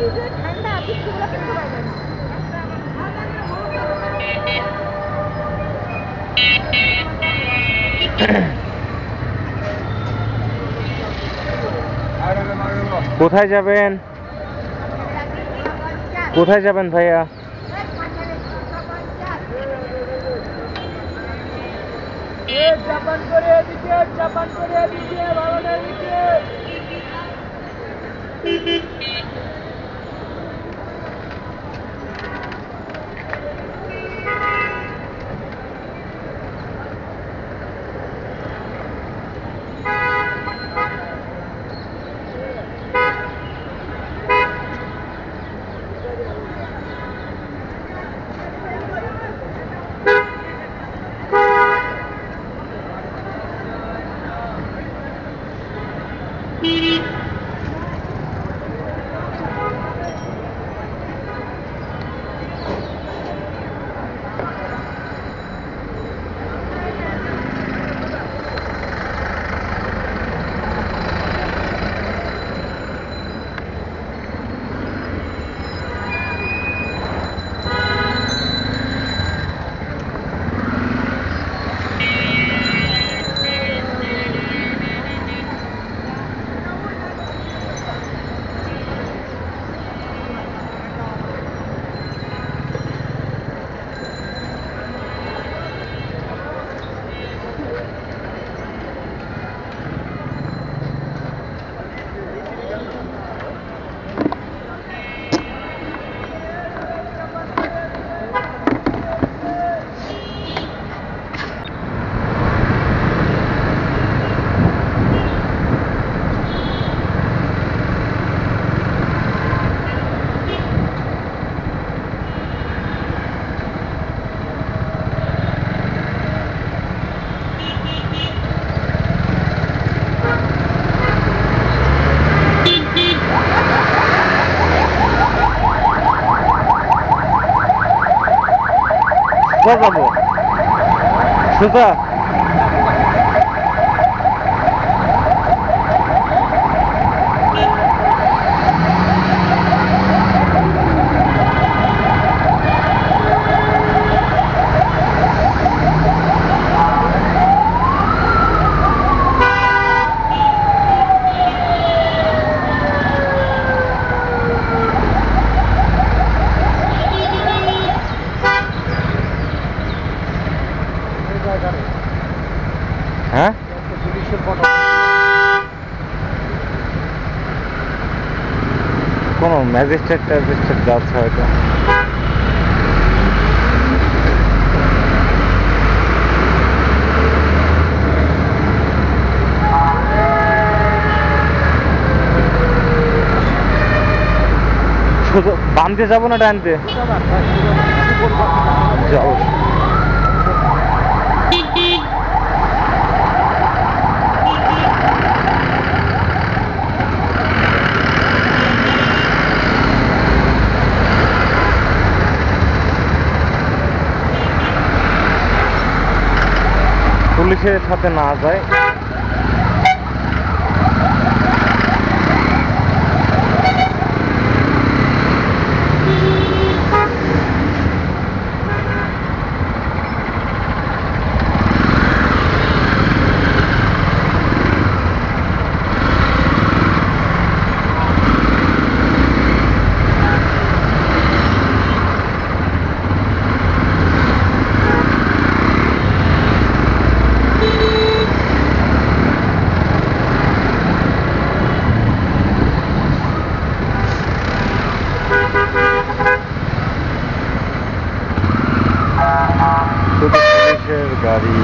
এই যে ঠান্ডা বিস্কুটগুলো খেতে পারবে না কোথায় যাবেন? কোথায় যাবেন ভাইয়া? জাপান করে এদিকে, জাপান করে এদিকে, ভারতের দিকে। কোথায় যাবো? সোজা? হ্যাঁ, কোনো ম্যাজিস্ট্রেট ট্যাজিস্ট্রেট যাচ্ছে হয়তো। শুধু বাম দিয়ে যাবো না ডান দিয়ে যাবো? পুলিশের সাথে না যায়। শুধু পুলিশের গাড়ি।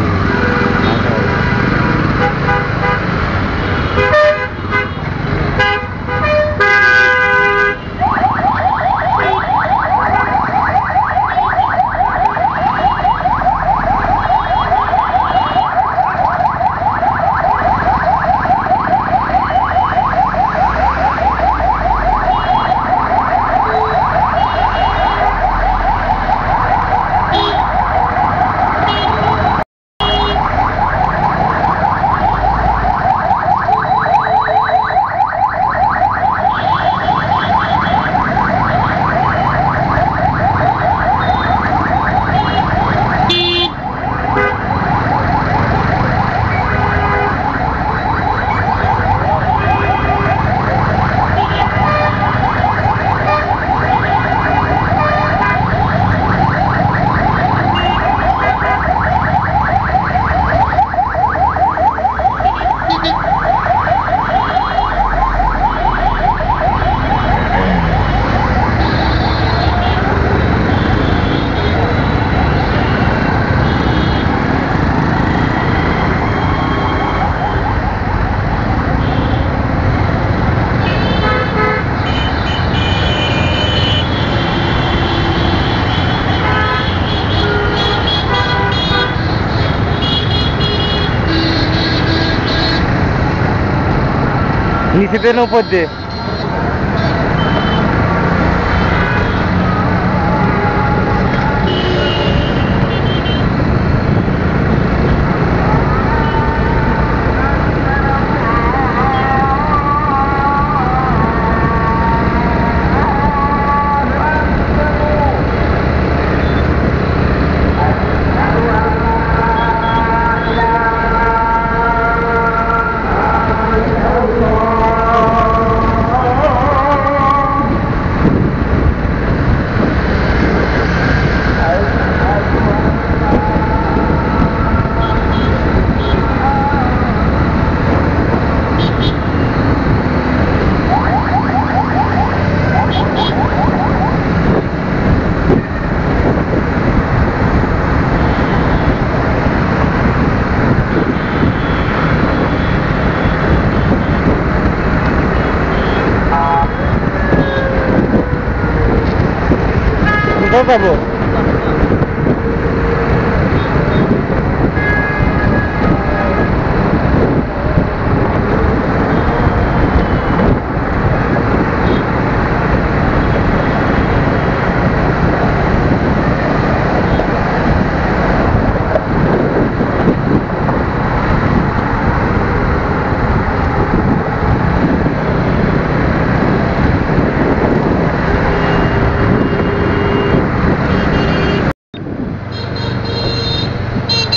নিচে দেন উপর দিয়ে। কোথায় যাবো?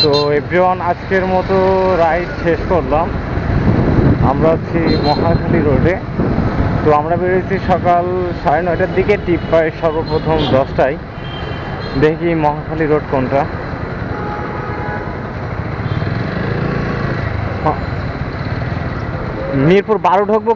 তো এভরিওয়ান, আজকের মতো রাইড শেষ করলাম। আমরা আছি মহাখালী রোডে। তো আমরা বেরিয়েছি সকাল 9:30টার দিকে, টিপ পাই সর্বপ্রথম 10টায়। দেখি মহাখালী রোড কোনটা। মিরপুর 12 ঢুকবো।